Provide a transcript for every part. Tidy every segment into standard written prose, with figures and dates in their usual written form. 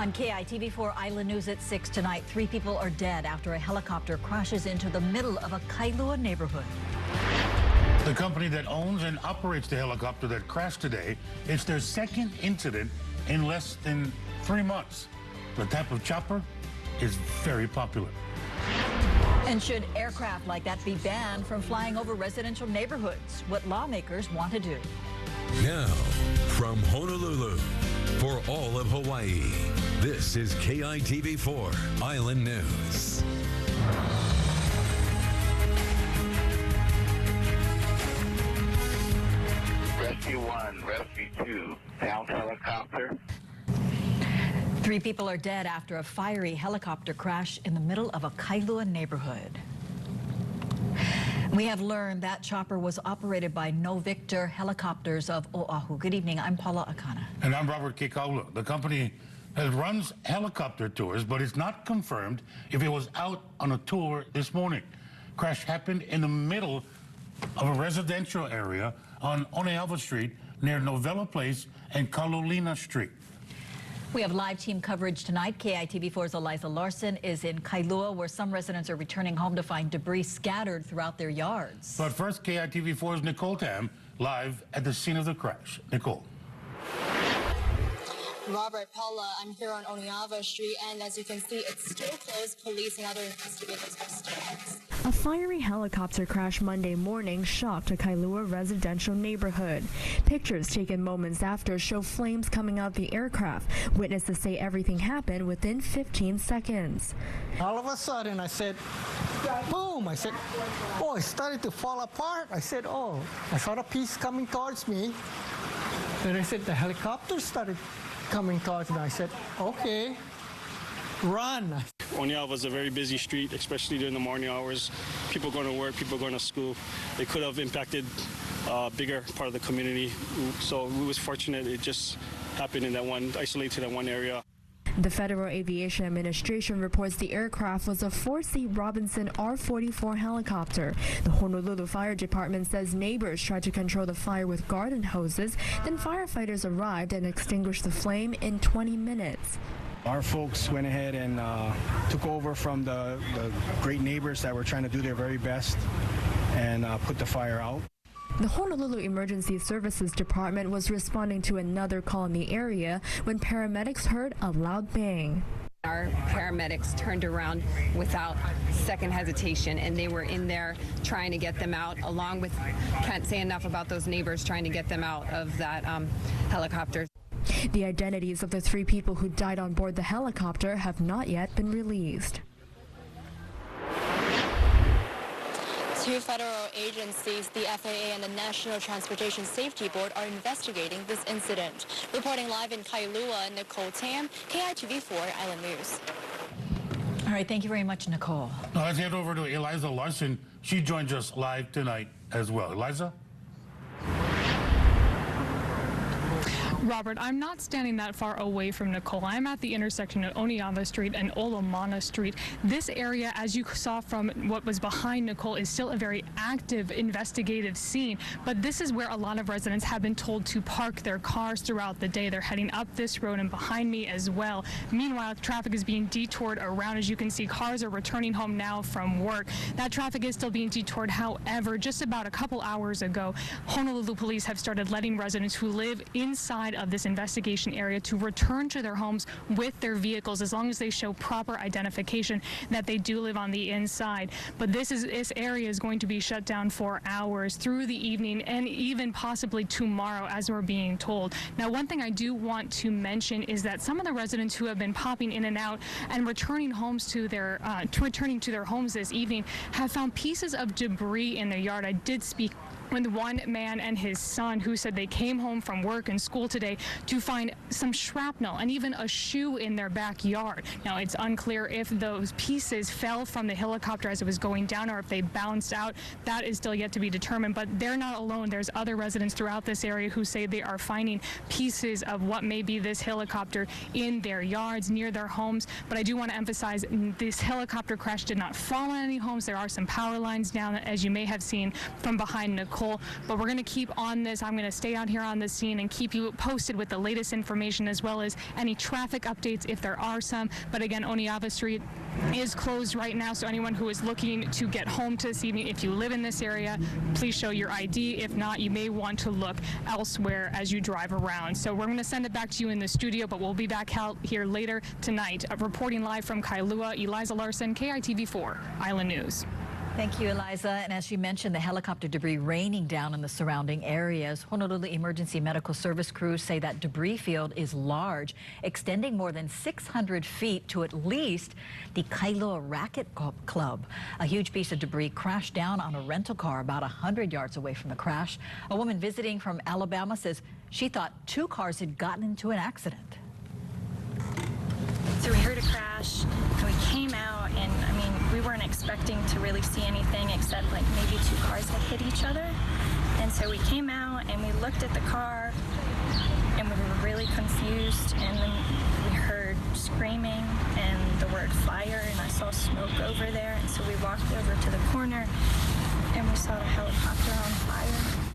On KITV4 Island News at 6 tonight, 3 people are dead after a helicopter crashes into the middle of a Kailua neighborhood. The company that owns and operates the helicopter that crashed today, it's their second incident in less than 3 months. The type of chopper is very popular. And should aircraft like that be banned from flying over residential neighborhoods? What lawmakers want to do. Now, from Honolulu, for all of Hawaii, this is KITV4 Island News. Rescue 1, Rescue 2, down helicopter. 3 people are dead after a fiery helicopter crash in the middle of a Kailua neighborhood. We have learned that chopper was operated by No Victor Helicopters of Oahu. Good evening, I'm Paula Akana. And I'm Robert Kikaula. The company that runs helicopter tours, but it's not confirmed if it was out on a tour this morning. Crash happened in the middle of a residential area on Oneava Street near Novella Place and Kalolina Street. We have live team coverage tonight. KITV4's Eliza Larson is in Kailua, where some residents are returning home to find debris scattered throughout their yards. But first, KITV4's Nicole Tam live at the scene of the crash. Nicole. Robert, Paula, I'm here on Oneava Street, and as you can see, it's still closed. Police and other investigators are still out. A fiery helicopter crash Monday morning shocked a Kailua residential neighborhood. Pictures taken moments after show flames coming out the aircraft. Witnesses say everything happened within 15 seconds. All of a sudden, I said, boom! I said, oh, it started to fall apart. I said, oh, I saw the piece coming towards me. Then I said, the helicopter started coming towards me. I said, okay, run. Oneava was a very busy street, especially during the morning hours. People going to work, people going to school. It could have impacted a bigger part of the community. So we was fortunate it just happened in that one, isolated to that one area. The Federal Aviation Administration reports the aircraft was a 4-seat Robinson R-44 helicopter. The Honolulu Fire Department says neighbors tried to control the fire with garden hoses, then firefighters arrived and extinguished the flame in 20 minutes. Our folks went ahead and took over from the great neighbors that were trying to do their very best and put the fire out. The Honolulu Emergency Services Department was responding to another call in the area when paramedics heard a loud bang. Our paramedics turned around without second hesitation, and they were in there trying to get them out, along with, can't say enough about those neighbors trying to get them out of that helicopter. The identities of the 3 people who died on board the helicopter have not yet been released. 2 federal agencies, the FAA and the National Transportation Safety Board, are investigating this incident. Reporting live in Kailua, Nicole Tam, KITV4 Island News. All right, thank you very much, Nicole. Now let's head over to Eliza Larson. She joins us live tonight as well. Eliza? Robert, I'm not standing that far away from Nicole. I'm at the intersection of Oneava Street and Olamana Street. This area, as you saw from what was behind Nicole, is still a very active investigative scene. But this is where a lot of residents have been told to park their cars throughout the day. They're heading up this road and behind me as well. Meanwhile, traffic is being detoured around. As you can see, cars are returning home now from work. That traffic is still being detoured. However, just about a couple hours ago, Honolulu police have started letting residents who live inside of this investigation area to return to their homes with their vehicles, as long as they show proper identification that they do live on the inside. But this area is going to be shut down for hours through the evening and even possibly tomorrow, as we're being told. Now, one thing I do want to mention is that some of the residents who have been popping in and out and returning to their homes this evening have found pieces of debris in their yard. I did speak with one man and his son who said they came home from work and school today to find some shrapnel and even a shoe in their backyard. Now, it's unclear if those pieces fell from the helicopter as it was going down or if they bounced out. That is still yet to be determined, but they're not alone. There's other residents throughout this area who say they are finding pieces of what may be this helicopter in their yards, near their homes. But I do want to emphasize this helicopter crash did not fall on any homes. There are some power lines down, as you may have seen from behind Nicole. Nicole, but we're going to keep on this. I'm going to stay out here on the scene and keep you posted with the latest information as well as any traffic updates if there are some. But again, Oniava Street is closed right now, so anyone who is looking to get home to this evening, if you live in this area, please show your ID. If not, you may want to look elsewhere as you drive around. So we're going to send it back to you in the studio, but we'll be back out here later tonight. Reporting live from Kailua, Eliza Larson, KITV4 Island News. Thank you, Eliza. And as you mentioned, the helicopter debris raining down in the surrounding areas. Honolulu Emergency Medical Service crews say that debris field is large, extending more than 600 feet to at least the Kailua Racket Club. A huge piece of debris crashed down on a rental car about 100 yards away from the crash. A woman visiting from Alabama says she thought two cars had gotten into an accident. So we heard a crash, and we came out, and I mean, we weren't expecting to really see anything except like maybe two cars had hit each other. And so we came out and we looked at the car, and we were really confused, and then we heard screaming and the word fire, and I saw smoke over there, and so we walked over to the corner and we saw the helicopter on fire.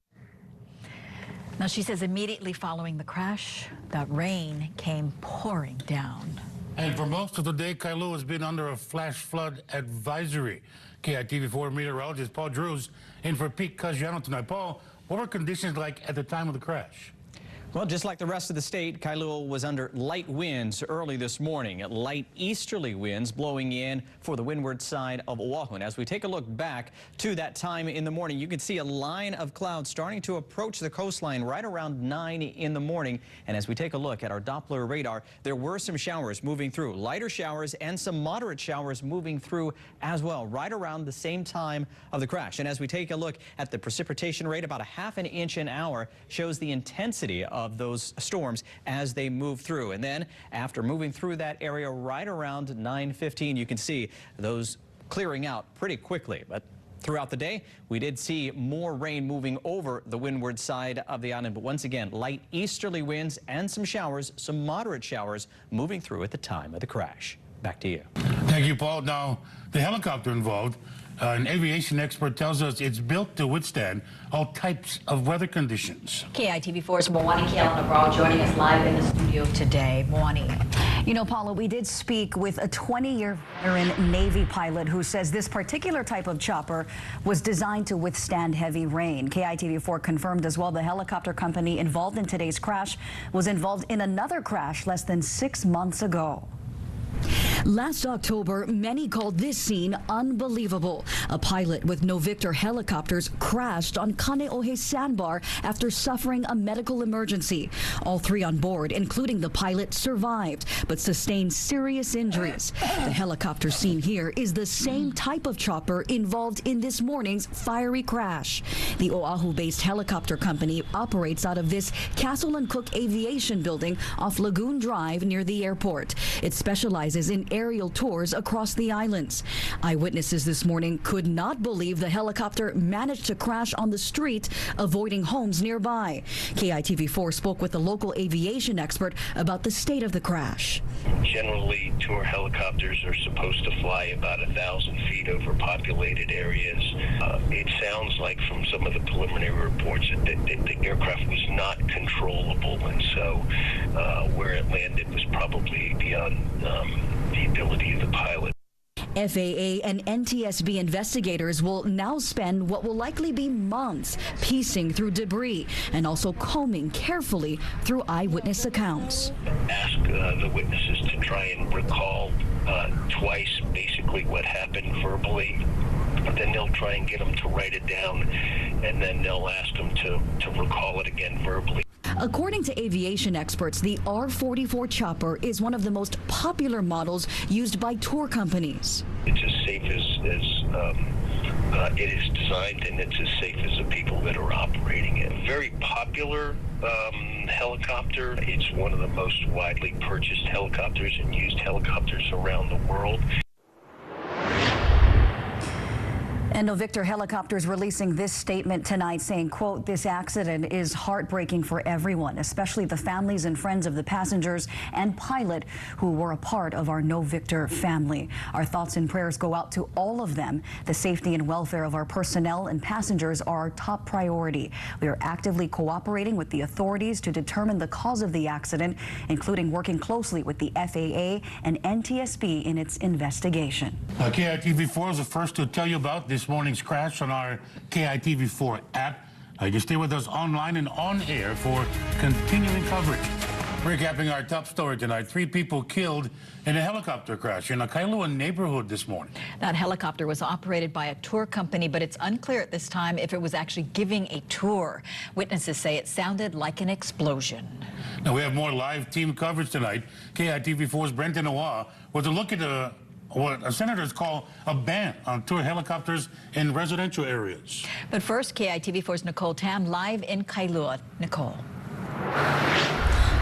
Now, she says immediately following the crash, that rain came pouring down. And for most of the day, Kailua has been under a flash flood advisory. KITV4 meteorologist Paul Drews in for Pete Caggiano tonight. Paul, what were conditions like at the time of the crash? Well, just like the rest of the state, Kailua was under light winds early this morning. Light easterly winds blowing in for the windward side of Oahu. And as we take a look back to that time in the morning, you can see a line of clouds starting to approach the coastline right around 9 in the morning. And as we take a look at our Doppler radar, there were some showers moving through, lighter showers and some moderate showers moving through as well, right around the same time of the crash. And as we take a look at the precipitation rate, about 1/2 inch an hour shows the intensity of those storms as they move through. And then after moving through that area right around 9:15, you can see those clearing out pretty quickly. But throughout the day, we did see more rain moving over the windward side of the island. But once again, light easterly winds and some showers, some moderate showers moving through at the time of the crash. Back to you. Thank you, Paul. Now, the helicopter involved, an aviation expert tells us it's built to withstand all types of weather conditions. KITV4's Moani Kialana joining us live in the studio today. Moani. You know, Paula, we did speak with a 20-year veteran Navy pilot who says this particular type of chopper was designed to withstand heavy rain. KITV4 confirmed as well the helicopter company involved in today's crash was involved in another crash less than 6 months ago. Last October, many called this scene unbelievable. A pilot with No Victor helicopters crashed on Kaneohe sandbar after suffering a medical emergency. All three on board, including the pilot, survived, but sustained serious injuries. The helicopter seen here is the same type of chopper involved in this morning's fiery crash. The Oahu-based helicopter company operates out of this Castle and Cook Aviation building off Lagoon Drive near the airport. It specializes in aerial tours across the islands. Eyewitnesses this morning could not believe the helicopter managed to crash on the street, avoiding homes nearby. KITV4 spoke with a local aviation expert about the state of the crash. Generally, tour helicopters are supposed to fly about 1,000 feet over populated areas. It sounds like from some of the preliminary reports that the aircraft was not controllable, and so where it landed was probably beyond the ability of the pilot. FAA and NTSB investigators will now spend what will likely be months piecing through debris and also combing carefully through eyewitness accounts. Ask the witnesses to try and recall twice basically what happened verbally. Then they'll try and get them to write it down, and then they'll ask them to recall it again verbally. According to aviation experts, the R-44 chopper is one of the most popular models used by tour companies. It's as safe as it is designed, and it's as safe as the people that are operating it. Very popular helicopter. It's one of the most widely purchased helicopters and used helicopters around the world. And Novictor Helicopters releasing this statement tonight saying, quote, "This accident is heartbreaking for everyone, especially the families and friends of the passengers and pilot who were a part of our Novictor family. Our thoughts and prayers go out to all of them. The safety and welfare of our personnel and passengers are our top priority. We are actively cooperating with the authorities to determine the cause of the accident, including working closely with the FAA and NTSB in its investigation." KITV4 is the first to tell you about this morning's crash on our KITV4 app. You can stay with us online and on air for continuing coverage. Recapping our top story tonight, 3 people killed in a helicopter crash in a Kailua neighborhood this morning. That helicopter was operated by a tour company, but it's unclear at this time if it was actually giving a tour. Witnesses say it sounded like an explosion. Now we have more live team coverage tonight. KITV4's Brenton Awa with a look at what senators call a ban on tour helicopters in residential areas. But first, KITV4's Nicole Tam live in Kailua. Nicole.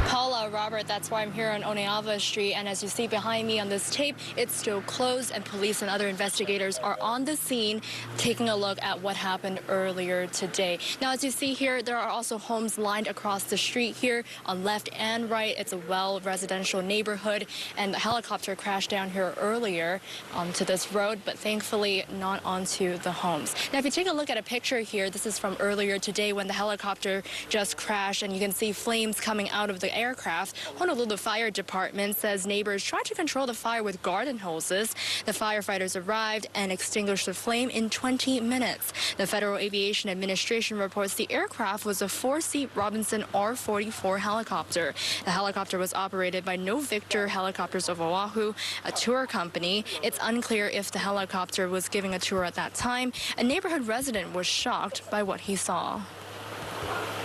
Paula, Robert, that's why I'm here on Oneava Street, and as you see behind me on this tape, it's still closed, and police and other investigators are on the scene taking a look at what happened earlier today. Now, as you see here, there are also homes lined across the street here on left and right. It's a well-residential neighborhood, and the helicopter crashed down here earlier onto this road, but thankfully not onto the homes. Now, if you take a look at a picture here, this is from earlier today when the helicopter just crashed, and you can see flames coming out of the aircraft. Honolulu Fire Department says neighbors tried to control the fire with garden hoses. The firefighters arrived and extinguished the flame in 20 minutes. The Federal Aviation Administration reports the aircraft was a 4-seat Robinson R-44 helicopter. The helicopter was operated by Novictor Helicopters of Oahu, a tour company. It's unclear if the helicopter was giving a tour at that time. A neighborhood resident was shocked by what he saw.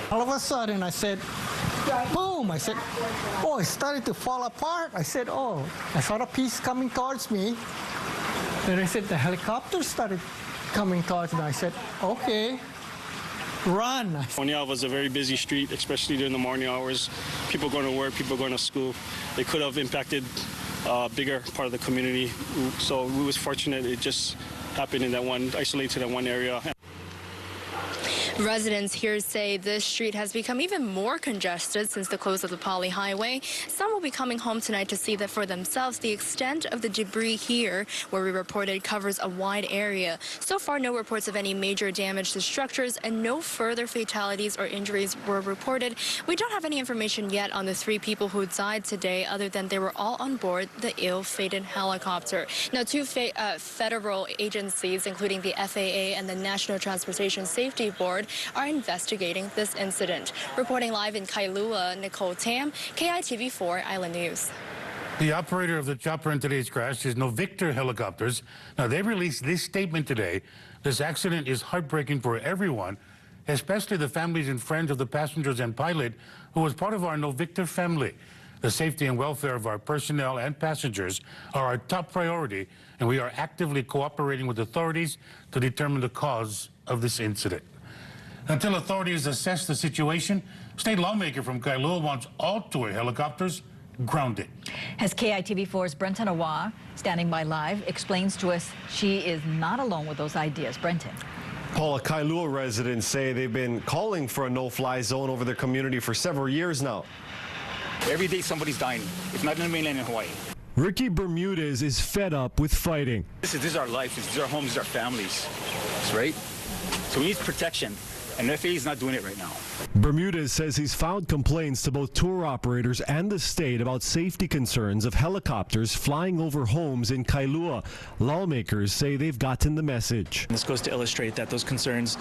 All of a sudden, I said, boom! I said, oh, it started to fall apart. I said, oh, I saw the piece coming towards me. Then I said, the helicopter started coming towards me. I said, okay, run. Oneava is a very busy street, especially during the morning hours. People going to work, people going to school. It could have impacted a bigger part of the community. So we was fortunate it just happened in that one, isolated to that one area. Residents here say this street has become even more congested since the close of the Pali Highway. Some will be coming home tonight to see that for themselves. The extent of the debris here, where we reported, covers a wide area. So far, no reports of any major damage to structures, and no further fatalities or injuries were reported. We don't have any information yet on the 3 people who died today, other than they were all on board the ill-fated helicopter. Now, 2 federal agencies, including the FAA and the National Transportation Safety Board, are investigating this incident. Reporting live in Kailua, Nicole Tam, KITV4 Island News. The operator of the chopper in today's crash is Novictor Helicopters. Now, they released this statement today. This accident is heartbreaking for everyone, especially the families and friends of the passengers and pilot who was part of our Novictor family. The safety and welfare of our personnel and passengers are our top priority, and we are actively cooperating with authorities to determine the cause of this incident. Until authorities assess the situation, state lawmaker from Kailua wants all tour helicopters grounded. As KITV4's Brenton Awa, standing by live, explains to us she is not alone with those ideas. Brenton. Paula, Kailua residents say they've been calling for a no-fly zone over their community for several years now. Every day somebody's dying. It's not in the mainland in Hawaii. Ricky Bermudez is fed up with fighting. This is our life. This is our homes, this is our families, right? So we need protection. And the FAA is not doing it right now. Bermudez says he's filed complaints to both tour operators and the state about safety concerns of helicopters flying over homes in Kailua. Lawmakers say they've gotten the message. This goes to illustrate that those concerns,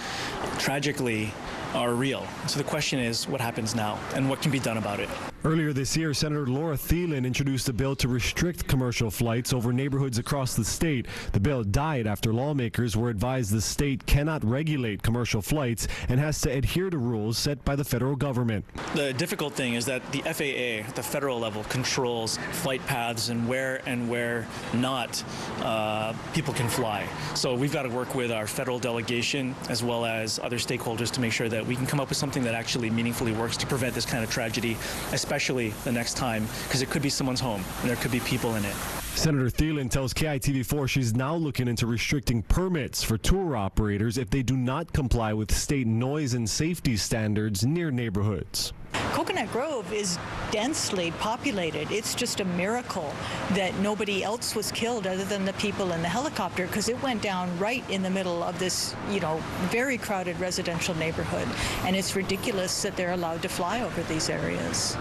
tragically, are real. So the question is, what happens now and what can be done about it? Earlier this year, Senator Laura Thielen introduced a bill to restrict commercial flights over neighborhoods across the state. The bill died after lawmakers were advised the state cannot regulate commercial flights and has to adhere to rules set by the federal government. The difficult thing is that the FAA at the federal level controls flight paths and where not people can fly. So we've got to work with our federal delegation as well as other stakeholders to make sure that we can come up with something that actually meaningfully works to prevent this kind of tragedy, especially the next time, because it could be someone's home and there could be people in it. Senator Thielen tells KITV4 she's now looking into restricting permits for tour operators if they do not comply with state noise and safety standards near neighborhoods. Coconut Grove is densely populated. It's just a miracle that nobody else was killed other than the people in the helicopter, because it went down right in the middle of this, very crowded residential neighborhood. And it's ridiculous that they're allowed to fly over these areas.